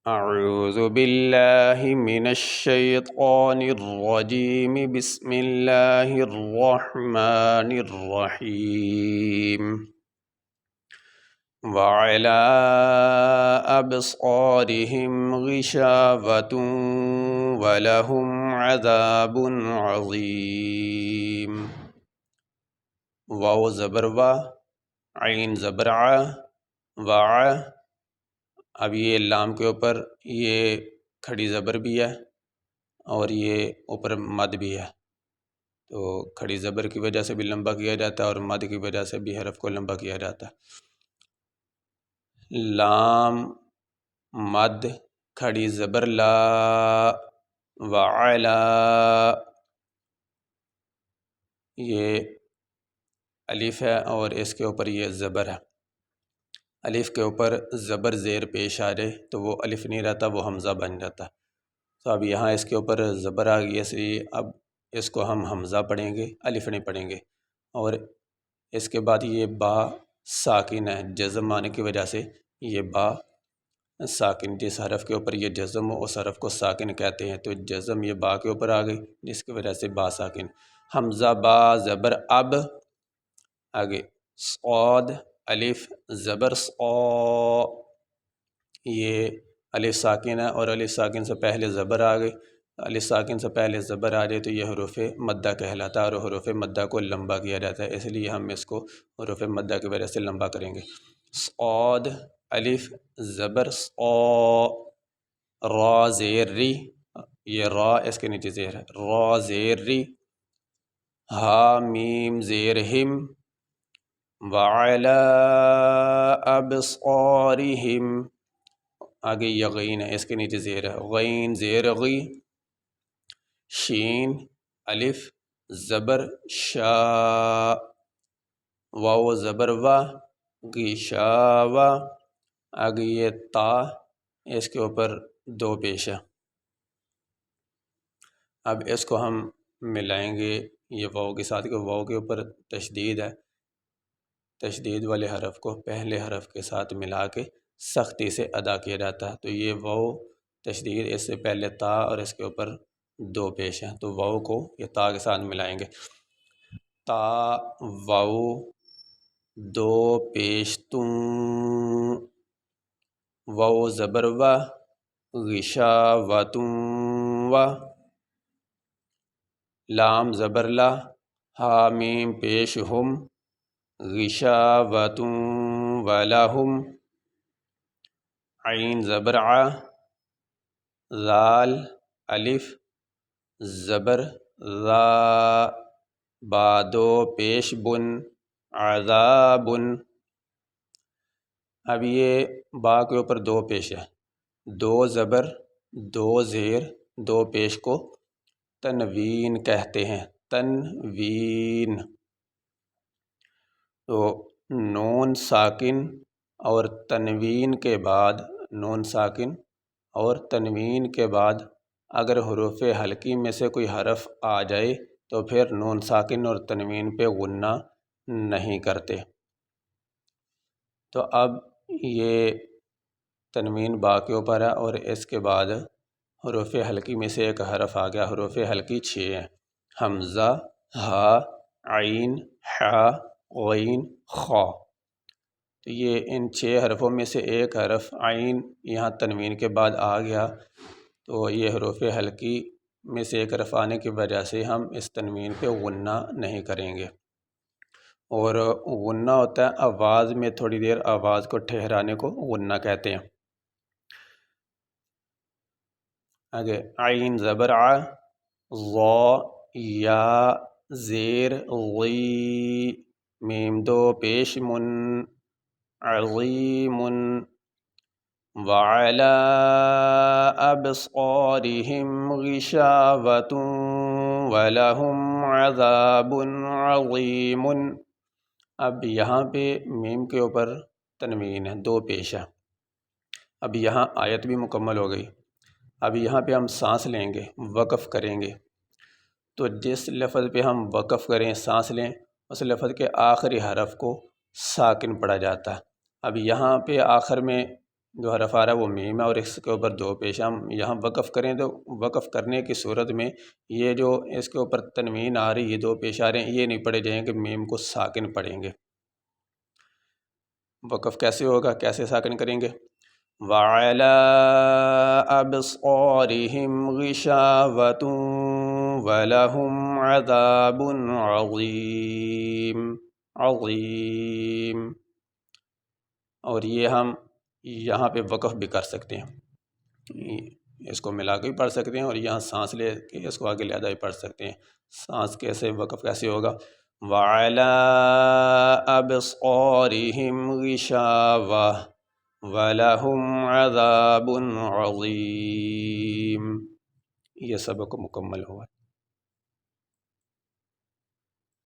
أعوذ بالله من الشيطان الرجيم بسم الله الرحمن الرحيم وعلى أبصارهم غشاوة ولهم عذاب عظيم واو زبر وا عین زبر ع وع اب یہ لام کے اوپر یہ کھڑی زبر بھی ہے اور یہ اوپر مد بھی ہے، تو کھڑی زبر کی وجہ سے بھی لمبا کیا جاتا ہے اور مد کی وجہ سے بھی حرف کو لمبا کیا جاتا ہے۔ لام مد کھڑی زبر لا وعلا، یہ الف ہے اور اس کے اوپر یہ زبر ہے۔ الف کے اوپر زبر زیر پیش آ جائے تو وہ الف نہیں رہتا، وہ حمزہ بن جاتا ہے۔ تو اب یہاں اس کے اوپر زبر آ گئی، اس لیے اب اس کو ہم حمزہ پڑھیں گے، الف نہیں پڑھیں گے۔ اور اس کے بعد یہ با ساکن ہے، جزم آنے کی وجہ سے یہ با ساکن، جس حرف کے اوپر یہ جزم ہو اس حرف کو ساکن کہتے ہیں، تو جزم یہ با کے اوپر آ گئی جس کی وجہ سے با ساکن۔ حمزہ با زبر اب، آگے صاد الف زبر صا، یہ الف ساکن ہے اور الف ساکن سے پہلے زبر آ گئی، الف ساکن سے پہلے زبر آ جائے تو یہ حروف مدہ کہلاتا ہے اور حروف مدہ کو لمبا کیا جاتا ہے، اس لیے ہم اس کو حروف مدہ کی وجہ سے لمبا کریں گے۔ صاد الف زبر صا، را زیر ری، یہ را اس کے نیچے زیر ہے، را زیر ری، ہا میم زیر ہم، وعلی ابصارہم، آگے یغین ہے اس کے نیچے زیر ہے، غین زیر غی، شین الف زبر شا، واو زبر وا غشاوا، آگے یہ تا اس کے اوپر دو پیش ہے۔ اب اس کو ہم ملائیں گے یہ واو کے ساتھ، کہ واو کے اوپر تشدید ہے، تشدید والے حرف کو پہلے حرف کے ساتھ ملا کے سختی سے ادا کیا جاتا ہے، تو یہ واو تشدید، اس سے پہلے تا اور اس کے اوپر دو پیش ہیں، تو واو کو یہ تا کے ساتھ ملائیں گے، تا واو دو پیش توں، واو زبر و غشاوتوں و، لام زبر لا، ہا میم پیش ہم، غشاوتوں ولہم، عین زبر ع، ذال الف زبر ذا، با دو پیش بن، عذاب۔ اب یہ با کے اوپر دو پیش ہے، دو زبر دو زیر دو پیش کو تنوین کہتے ہیں، تنوین۔ تو نون ساکن اور تنوین کے بعد، نون ساکن اور تنوین کے بعد اگر حروف حلقی میں سے کوئی حرف آ جائے تو پھر نون ساکن اور تنوین پہ غنہ نہیں کرتے۔ تو اب یہ تنوین با کے اوپر ہے اور اس کے بعد حروف حلقی میں سے ایک حرف آ گیا، حروف حلقی 6 ہیں، حمزہ، ہا، عین، حا، غین، خا، تو یہ ان 6 حرفوں میں سے ایک حرف عین یہاں تنوین کے بعد آ گیا، تو یہ حروف حلقی میں سے ایک حرف آنے کی وجہ سے ہم اس تنوین پہ غنہ نہیں کریں گے، اور غنہ ہوتا ہے آواز میں تھوڑی دیر آواز کو ٹھہرانے کو غنہ کہتے ہیں۔ آگے عین زبر ع، ظا یا زیر غی، میم دو پیش من، عظیم، وعلی ابصارہم غشاوۃ ولہم عذاب عظیم۔ اب یہاں پہ میم کے اوپر تنوین ہے، دو پیش ہے، اب یہاں آیت بھی مکمل ہو گئی۔ اب یہاں پہ ہم سانس لیں گے، وقف کریں گے، تو جس لفظ پہ ہم وقف کریں، سانس لیں، اس لفظ کے آخری حرف کو ساکن پڑھا جاتا ہے۔ اب یہاں پہ آخر میں جو حرف آ رہا ہے وہ میم ہے اور اس کے اوپر دو پیش ہم یہاں وقف کریں تو وقف کرنے کی صورت میں یہ جو اس کے اوپر تنوین آ رہی ہے دو پیش آ رہے ہیں یہ نہیں پڑھے جائیں کہ میم کو ساکن پڑھیں گے۔ وقف کیسے ہوگا، کیسے ساکن کریں گے؟ وَعَلَىٰ أَبْصَارِهِمْ غِشَاوَةٌ وَلَهُمْ عَذَابٌ عَظِيمٌ عظیم۔ اور یہ ہم یہاں پہ وقف بھی کر سکتے ہیں، اس کو ملا کے بھی پڑھ سکتے ہیں اور یہاں سانس لے کے اس کو آگے لہذا بھی پڑھ سکتے ہیں۔ سانس کیسے، وقف کیسے ہوگا؟ وَعَلَىٰ أَبْصَارِهِمْ غِشَاوَةٌ وَلَهُمْ عَذَابٌ عَظِيمٌ۔ یہ سبق مکمل ہوا۔